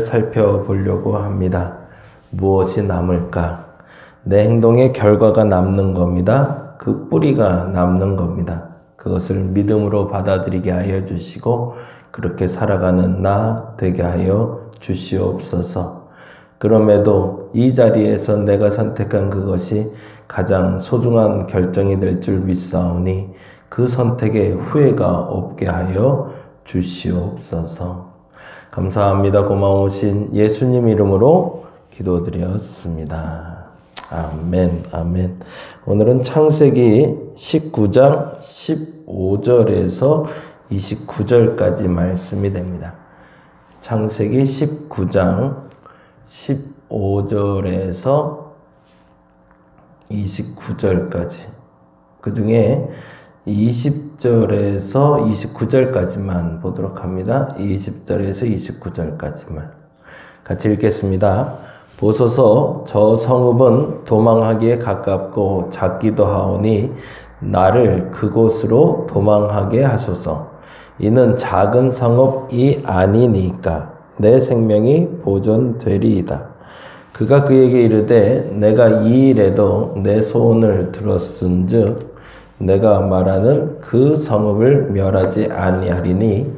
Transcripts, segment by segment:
살펴보려고 합니다. 무엇이 남을까? 내 행동의 결과가 남는 겁니다. 그 뿌리가 남는 겁니다. 그것을 믿음으로 받아들이게 하여 주시고 그렇게 살아가는 나 되게 하여 주시옵소서. 그럼에도 이 자리에서 내가 선택한 그것이 가장 소중한 결정이 될 줄 믿사오니 그 선택에 후회가 없게 하여 주시옵소서. 감사합니다. 고마우신 예수님 이름으로 기도드렸습니다. 아멘, 아멘. 오늘은 창세기 19장 15절에서 29절까지 말씀이 됩니다. 창세기 19장 15절에서 29절까지. 그 중에 20절에서 29절까지만 보도록 합니다. 20절에서 29절까지만. 같이 읽겠습니다. 보소서 저 성읍은 도망하기에 가깝고 작기도 하오니 나를 그곳으로 도망하게 하소서. 이는 작은 성읍이 아니니까 내 생명이 보존되리이다. 그가 그에게 이르되 내가 이 일에도 내 소원을 들었은즉 내가 말하는 그 성읍을 멸하지 아니하리니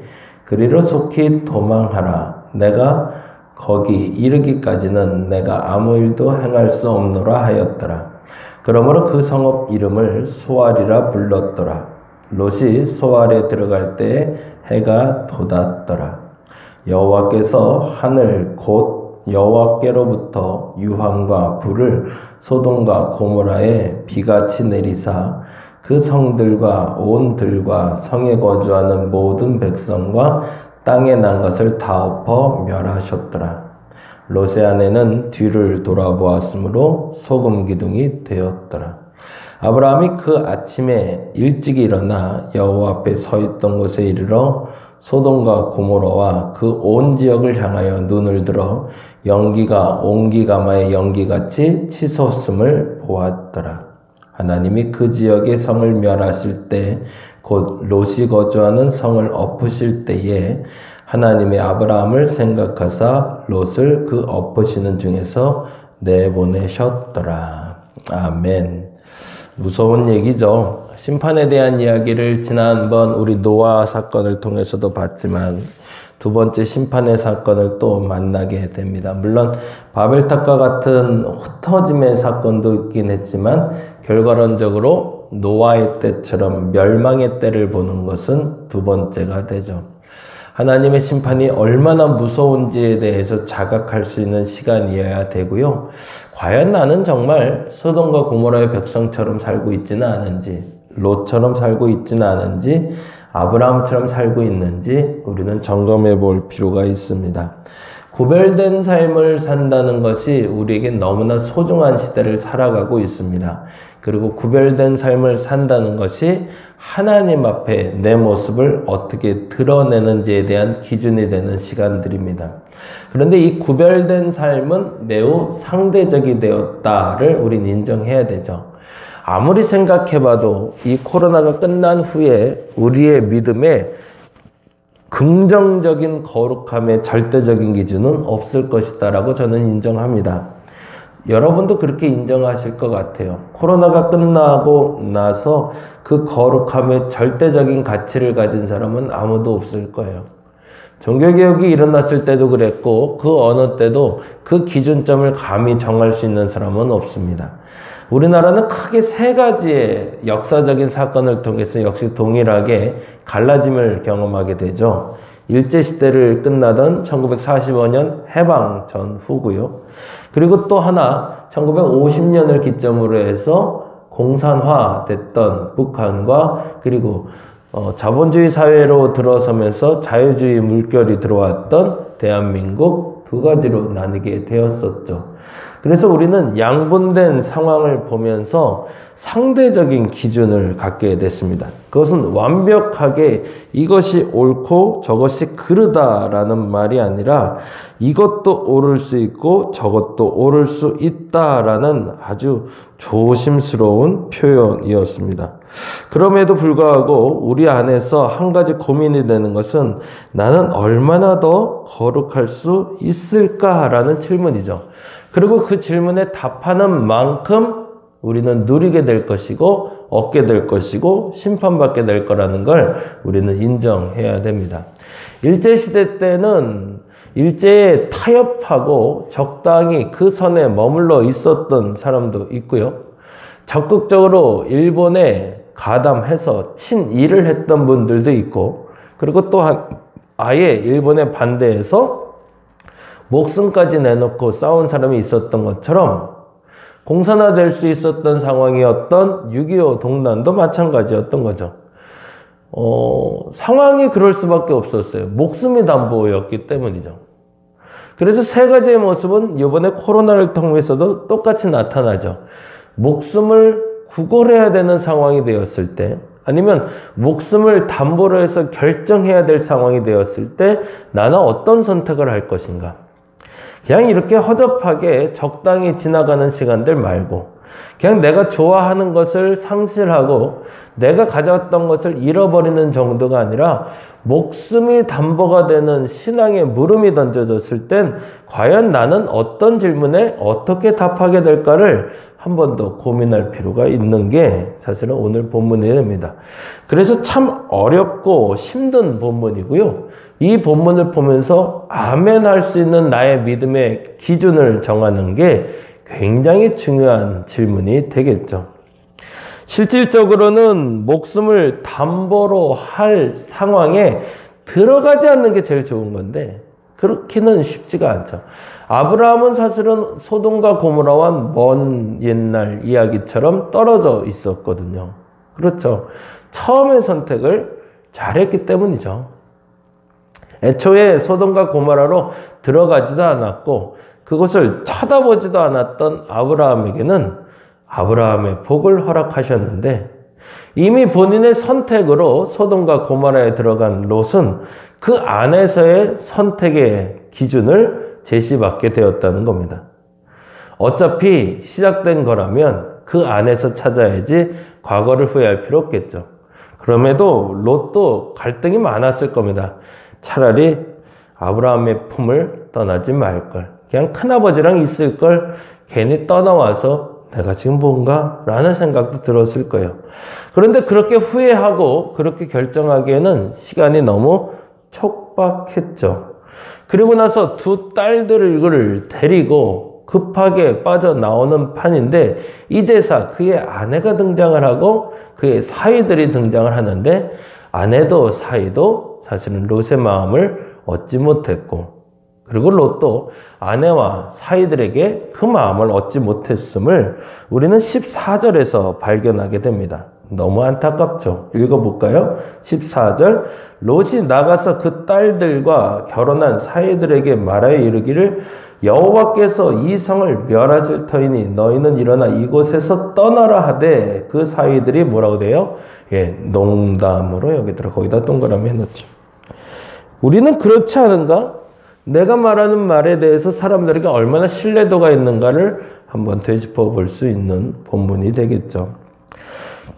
그리로 속히 도망하라. 내가 거기 이르기까지는 내가 아무 일도 행할 수 없노라 하였더라. 그러므로 그 성읍 이름을 소알이라 불렀더라. 롯이 소알에 들어갈 때 해가 돋았더라. 여호와께서 하늘 곧 여호와께로부터 유황과 불을 소돔과 고모라에 비같이 내리사 그 성들과 온 들과 성에 거주하는 모든 백성과 땅에 난 것을 다 엎어 멸하셨더라. 롯의 아내는 뒤를 돌아보았으므로 소금 기둥이 되었더라. 아브라함이 그 아침에 일찍 일어나 여호와 앞에 서 있던 곳에 이르러 소돔과 고모라와 그 온 지역을 향하여 눈을 들어 연기가 온기가마의 연기같이 치솟음을 보았더라. 하나님이 그 지역의 성을 멸하실 때 곧 롯이 거주하는 성을 엎으실 때에 하나님의 아브라함을 생각하사 롯을 그 엎으시는 중에서 내보내셨더라. 아멘. 무서운 얘기죠. 심판에 대한 이야기를 지난번 우리 노아 사건을 통해서도 봤지만 두 번째 심판의 사건을 또 만나게 됩니다. 물론 바벨탑과 같은 흩어짐의 사건도 있긴 했지만 결과론적으로 노아의 때처럼 멸망의 때를 보는 것은 두 번째가 되죠. 하나님의 심판이 얼마나 무서운지에 대해서 자각할 수 있는 시간이어야 되고요. 과연 나는 정말 소돔과 고모라의 백성처럼 살고 있지는 않은지, 롯처럼 살고 있지는 않은지, 아브라함처럼 살고 있는지 우리는 점검해 볼 필요가 있습니다. 구별된 삶을 산다는 것이 우리에게 너무나 소중한 시대를 살아가고 있습니다. 그리고 구별된 삶을 산다는 것이 하나님 앞에 내 모습을 어떻게 드러내는지에 대한 기준이 되는 시간들입니다. 그런데 이 구별된 삶은 매우 상대적이 되었다를 우린 인정해야 되죠. 아무리 생각해봐도 이 코로나가 끝난 후에 우리의 믿음에 긍정적인 거룩함의 절대적인 기준은 없을 것이다 라고 저는 인정합니다. 여러분도 그렇게 인정하실 것 같아요. 코로나가 끝나고 나서 그 거룩함의 절대적인 가치를 가진 사람은 아무도 없을 거예요. 종교개혁이 일어났을 때도 그랬고 그 어느 때도 그 기준점을 감히 정할 수 있는 사람은 없습니다. 우리나라는 크게 세 가지의 역사적인 사건을 통해서 역시 동일하게 갈라짐을 경험하게 되죠. 일제시대를 끝나던 1945년 해방 전후고요. 그리고 또 하나 1950년을 기점으로 해서 공산화됐던 북한과 그리고 자본주의 사회로 들어서면서 자유주의 물결이 들어왔던 대한민국 두 가지로 나뉘게 되었었죠. 그래서 우리는 양분된 상황을 보면서 상대적인 기준을 갖게 됐습니다. 그것은 완벽하게 이것이 옳고 저것이 그르다라는 말이 아니라 이것도 옳을 수 있고 저것도 옳을 수 있다라는 아주 조심스러운 표현이었습니다. 그럼에도 불구하고 우리 안에서 한 가지 고민이 되는 것은 나는 얼마나 더 거룩할 수 있을까라는 질문이죠. 그리고 그 질문에 답하는 만큼 우리는 누리게 될 것이고 얻게 될 것이고 심판받게 될 거라는 걸 우리는 인정해야 됩니다. 일제시대 때는 일제에 타협하고 적당히 그 선에 머물러 있었던 사람도 있고요. 적극적으로 일본에 가담해서 친일을 했던 분들도 있고, 그리고 또한 아예 일본에 반대해서 목숨까지 내놓고 싸운 사람이 있었던 것처럼 공산화될 수 있었던 상황이었던 6.25 동란도 마찬가지였던 거죠. 상황이 그럴 수밖에 없었어요. 목숨이 담보였기 때문이죠. 그래서 세 가지의 모습은 이번에 코로나를 통해서도 똑같이 나타나죠. 목숨을 구걸해야 되는 상황이 되었을 때, 아니면 목숨을 담보로 해서 결정해야 될 상황이 되었을 때 나는 어떤 선택을 할 것인가. 그냥 이렇게 허접하게 적당히 지나가는 시간들 말고 그냥 내가 좋아하는 것을 상실하고 내가 가져왔던 것을 잃어버리는 정도가 아니라 목숨이 담보가 되는 신앙의 물음이 던져졌을 땐 과연 나는 어떤 질문에 어떻게 답하게 될까를 한 번 더 고민할 필요가 있는 게 사실은 오늘 본문이 됩니다. 그래서 참 어렵고 힘든 본문이고요. 이 본문을 보면서 아멘 할 수 있는 나의 믿음의 기준을 정하는 게 굉장히 중요한 질문이 되겠죠. 실질적으로는 목숨을 담보로 할 상황에 들어가지 않는 게 제일 좋은 건데 그렇기는 쉽지가 않죠. 아브라함은 사실은 소돔과 고모라와 먼 옛날 이야기처럼 떨어져 있었거든요. 그렇죠. 처음의 선택을 잘했기 때문이죠. 애초에 소돔과 고모라로 들어가지도 않았고 그것을 쳐다보지도 않았던 아브라함에게는 아브라함의 복을 허락하셨는데 이미 본인의 선택으로 소돔과 고모라에 들어간 롯은 그 안에서의 선택의 기준을 제시받게 되었다는 겁니다. 어차피 시작된 거라면 그 안에서 찾아야지 과거를 후회할 필요 없겠죠. 그럼에도 롯도 갈등이 많았을 겁니다. 차라리 아브라함의 품을 떠나지 말걸. 그냥 큰아버지랑 있을 걸 괜히 떠나와서 내가 지금 뭔가? 라는 생각도 들었을 거예요. 그런데 그렇게 후회하고 그렇게 결정하기에는 시간이 너무 촉박했죠. 그리고 나서 두 딸들을 데리고 급하게 빠져나오는 판인데 이제서 그의 아내가 등장을 하고 그의 사위들이 등장을 하는데 아내도 사위도 사실은 롯의 마음을 얻지 못했고 그리고 롯도 아내와 사위들에게 그 마음을 얻지 못했음을 우리는 14절에서 발견하게 됩니다. 너무 안타깝죠. 읽어볼까요? 14절 롯이 나가서 그 딸들과 결혼한 사위들에게 말하여 이르기를 여호와께서 이 성을 멸하실 터이니 너희는 일어나 이곳에서 떠나라 하되 그 사위들이 뭐라고 돼요? 예, 농담으로 여기다가 거기다 동그라미 해놓죠. 우리는 그렇지 않은가? 내가 말하는 말에 대해서 사람들에게 얼마나 신뢰도가 있는가를 한번 되짚어 볼 수 있는 본문이 되겠죠.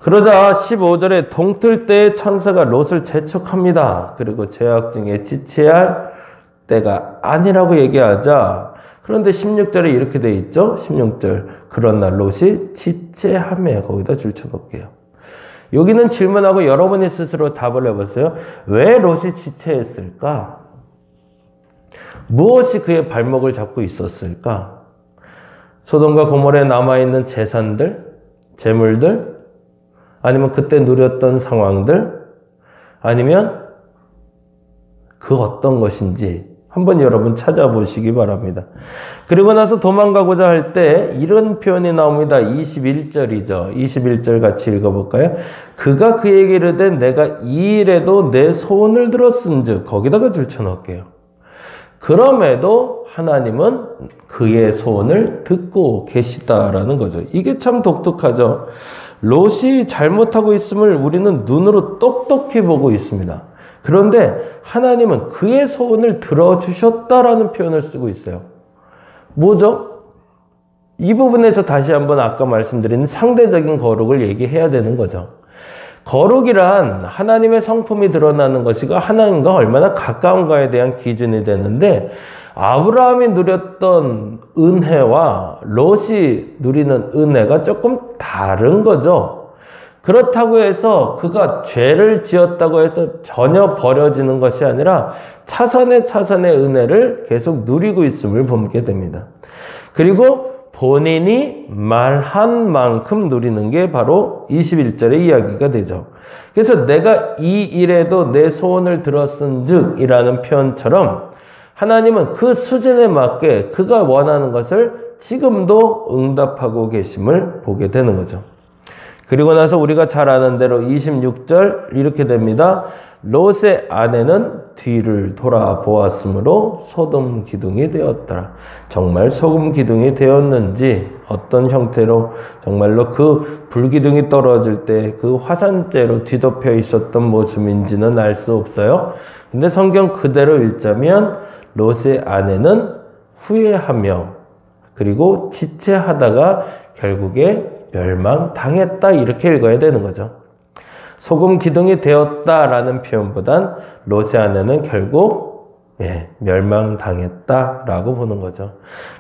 그러자 15절에 동틀 때에 천사가 롯을 재촉합니다. 그리고 죄악 중에 지체해야 할 때가 아니라고 얘기하자 그런데 16절에 이렇게 돼 있죠. 16절 그러나 롯이 지체하며 거기다 줄쳐놓을게요. 여기는 질문하고 여러분이 스스로 답을 해보세요. 왜 롯이 지체했을까? 무엇이 그의 발목을 잡고 있었을까? 소돔과 고모라에 남아있는 재산들, 재물들, 아니면 그때 누렸던 상황들, 아니면 그 어떤 것인지 한번 여러분 찾아보시기 바랍니다. 그리고 나서 도망가고자 할 때 이런 표현이 나옵니다. 21절이죠. 21절 같이 읽어볼까요? 그가 그에게 이르되 내가 이 일에도 내 소원을 들었은즉 거기다가 줄쳐놓을게요. 그럼에도 하나님은 그의 소원을 듣고 계시다라는 거죠. 이게 참 독특하죠. 롯이 잘못하고 있음을 우리는 눈으로 똑똑히 보고 있습니다. 그런데 하나님은 그의 소원을 들어주셨다라는 표현을 쓰고 있어요. 뭐죠? 이 부분에서 다시 한번 아까 말씀드린 상대적인 거룩을 얘기해야 되는 거죠. 거룩이란 하나님의 성품이 드러나는 것이고 하나님과 얼마나 가까운가에 대한 기준이 되는데 아브라함이 누렸던 은혜와 롯이 누리는 은혜가 조금 다른 거죠. 그렇다고 해서 그가 죄를 지었다고 해서 전혀 버려지는 것이 아니라 차선의 은혜를 계속 누리고 있음을 보게 됩니다. 그리고 본인이 말한 만큼 누리는 게 바로 21절의 이야기가 되죠. 그래서 내가 이 일에도 내 소원을 들었은즉 이라는 표현처럼 하나님은 그 수준에 맞게 그가 원하는 것을 지금도 응답하고 계심을 보게 되는 거죠. 그리고 나서 우리가 잘 아는 대로 26절 이렇게 됩니다. 롯의 아내는 뒤를 돌아보았으므로 소금 기둥이 되었더라. 정말 소금 기둥이 되었는지 어떤 형태로 정말로 그 불기둥이 떨어질 때 그 화산재로 뒤덮여 있었던 모습인지는 알 수 없어요. 근데 성경 그대로 읽자면 롯의 아내는 후회하며 그리고 지체하다가 결국에 멸망당했다 이렇게 읽어야 되는 거죠. 소금 기둥이 되었다라는 표현보단 롯의 아내는 결국 멸망당했다라고 보는 거죠.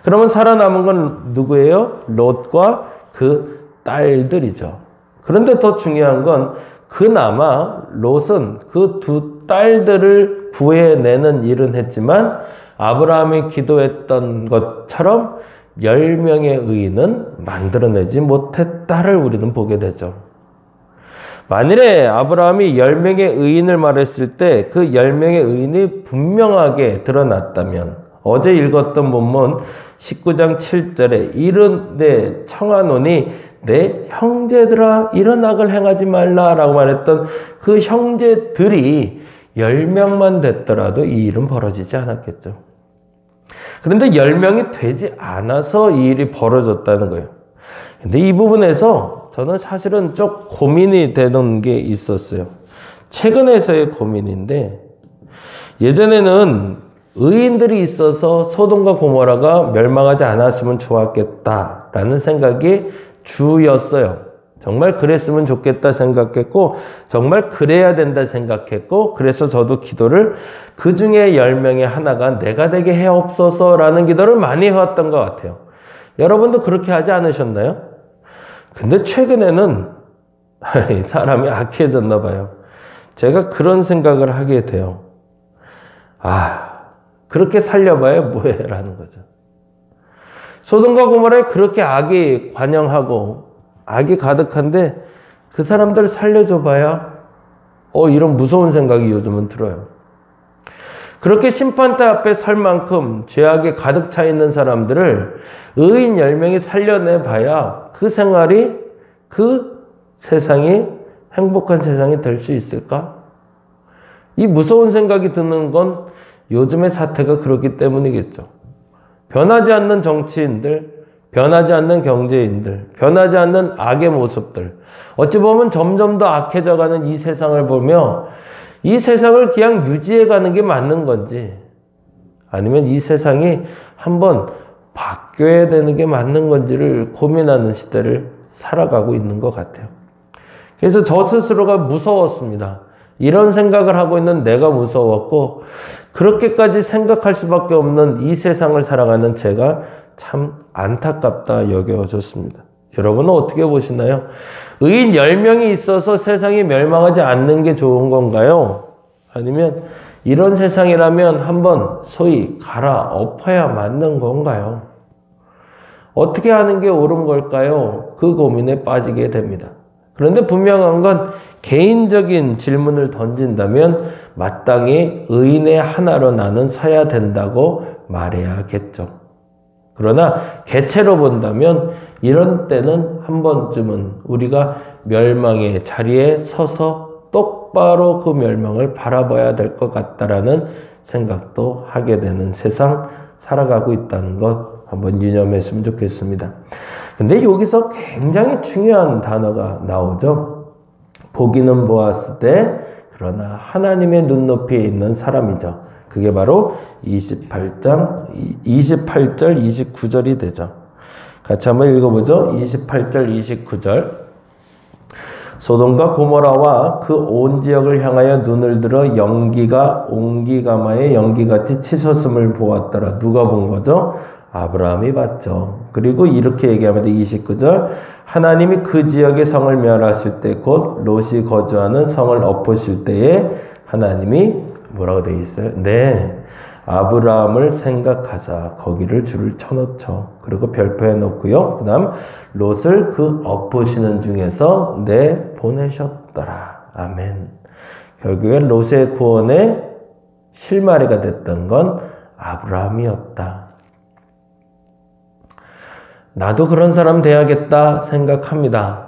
그러면 살아남은 건 누구예요? 롯과 그 딸들이죠. 그런데 더 중요한 건 그나마 롯은 그 두 딸들을 구해내는 일은 했지만 아브라함이 기도했던 것처럼 10명의 의인은 만들어내지 못했다를 우리는 보게 되죠. 만일에 아브라함이 10명의 의인을 말했을 때 그 10명의 의인이 분명하게 드러났다면 어제 읽었던 본문 19장 7절에 이른데 청하노니 내 형제들아 이런 악을 행하지 말라라고 말했던 그 형제들이 10명만 됐더라도 이 일은 벌어지지 않았겠죠. 그런데 10명이 되지 않아서 이 일이 벌어졌다는 거예요. 근데 이 부분에서 저는 사실은 좀 고민이 되는 게 있었어요. 최근에서의 고민인데 예전에는 의인들이 있어서 소돔과 고모라가 멸망하지 않았으면 좋았겠다라는 생각이 주였어요. 정말 그랬으면 좋겠다 생각했고 정말 그래야 된다 생각했고 그래서 저도 기도를 그 중에 10명의 하나가 내가 되게 해옵소서라는 기도를 많이 해왔던 것 같아요. 여러분도 그렇게 하지 않으셨나요? 근데 최근에는 사람이 악해졌나 봐요. 제가 그런 생각을 하게 돼요. 그렇게 살려봐야 뭐해 라는 거죠. 소돔과 고모라에 그렇게 악이 관영하고 악이 가득한데 그 사람들 살려줘 봐야 이런 무서운 생각이 요즘은 들어요. 그렇게 심판대 앞에 설 만큼 죄악에 가득 차 있는 사람들을 의인 10명이 살려내 봐야 그 생활이 그 세상이 행복한 세상이 될 수 있을까? 이 무서운 생각이 드는 건 요즘의 사태가 그렇기 때문이겠죠. 변하지 않는 정치인들, 변하지 않는 경제인들, 변하지 않는 악의 모습들, 어찌 보면 점점 더 악해져가는 이 세상을 보며 이 세상을 그냥 유지해가는 게 맞는 건지 아니면 이 세상이 한번 바뀌어야 되는 게 맞는 건지를 고민하는 시대를 살아가고 있는 것 같아요. 그래서 저 스스로가 무서웠습니다. 이런 생각을 하고 있는 내가 무서웠고 그렇게까지 생각할 수밖에 없는 이 세상을 살아가는 제가 참 안타깝다 여겨졌습니다. 여러분은 어떻게 보시나요? 의인 10명이 있어서 세상이 멸망하지 않는 게 좋은 건가요? 아니면 이런 세상이라면 한번 소위 갈아엎어야 맞는 건가요? 어떻게 하는 게 옳은 걸까요? 그 고민에 빠지게 됩니다. 그런데 분명한 건 개인적인 질문을 던진다면 마땅히 의인의 하나로 나는 서야 된다고 말해야겠죠. 그러나 개체로 본다면 이런 때는 한 번쯤은 우리가 멸망의 자리에 서서 똑바로 그 멸망을 바라봐야 될 것 같다라는 생각도 하게 되는 세상 살아가고 있다는 것 한번 유념했으면 좋겠습니다. 근데 여기서 굉장히 중요한 단어가 나오죠. 보기는 보았으되 그러나 하나님의 눈높이에 있는 사람이죠. 그게 바로 28절, 29절이 되죠. 같이 한번 읽어보죠. 28절, 29절. 소돔과 고모라와 그 온 지역을 향하여 눈을 들어 연기가 옹기가마의 연기같이 치솟음을 보았더라. 누가 본 거죠? 아브라함이 봤죠. 그리고 이렇게 얘기합니다. 29절 하나님이 그 지역의 성을 멸하실 때 곧 롯이 거주하는 성을 엎으실 때에 하나님이 뭐라고 되어 있어요? 네, 아브라함을 생각하사 거기를 줄을 쳐놓죠. 그리고 별표해 놓고요. 그 다음 롯을 그 엎으시는 중에서 보내셨더라. 아멘. 결국에 롯의 구원의 실마리가 됐던 건 아브라함이었다. 나도 그런 사람 돼야겠다 생각합니다.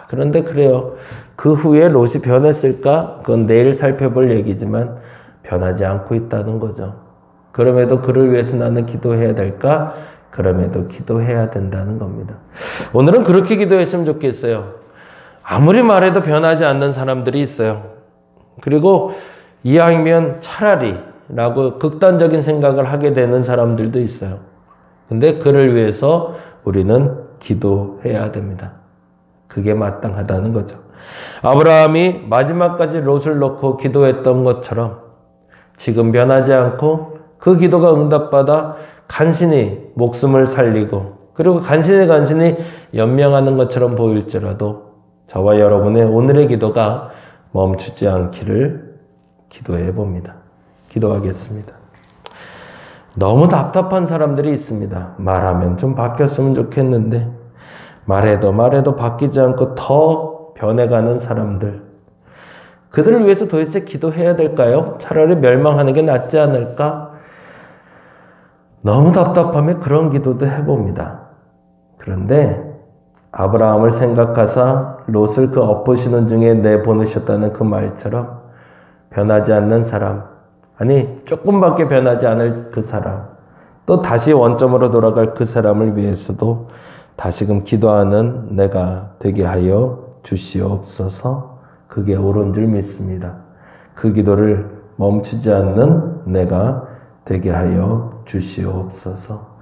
그런데 그래요. 그 후에 롯이 변했을까? 그건 내일 살펴볼 얘기지만 변하지 않고 있다는 거죠. 그럼에도 그를 위해서 나는 기도해야 될까? 그럼에도 기도해야 된다는 겁니다. 오늘은 그렇게 기도했으면 좋겠어요. 아무리 말해도 변하지 않는 사람들이 있어요. 그리고 이왕이면 차라리 라고 극단적인 생각을 하게 되는 사람들도 있어요. 근데 그를 위해서 우리는 기도해야 됩니다. 그게 마땅하다는 거죠. 아브라함이 마지막까지 롯을 놓고 기도했던 것처럼 지금 변하지 않고 그 기도가 응답받아 간신히 목숨을 살리고 그리고 간신히 연명하는 것처럼 보일지라도 저와 여러분의 오늘의 기도가 멈추지 않기를 기도해 봅니다. 기도하겠습니다. 너무 답답한 사람들이 있습니다. 말하면 좀 바뀌었으면 좋겠는데 말해도 바뀌지 않고 더 변해가는 사람들. 그들을 위해서 도대체 기도해야 될까요? 차라리 멸망하는 게 낫지 않을까? 너무 답답하면 그런 기도도 해봅니다. 그런데 아브라함을 생각하사 롯을 그 엎으시는 중에 내보내셨다는 그 말처럼 변하지 않는 사람, 아니 조금밖에 변하지 않을 그 사람, 또 다시 원점으로 돌아갈 그 사람을 위해서도 다시금 기도하는 내가 되게 하여 주시옵소서. 그게 옳은 줄 믿습니다. 그 기도를 멈추지 않는 내가 되게 하여 주시옵소서.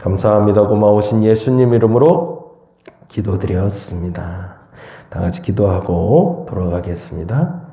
감사합니다. 고마우신 예수님 이름으로 기도드렸습니다. 다 같이 기도하고 돌아가겠습니다.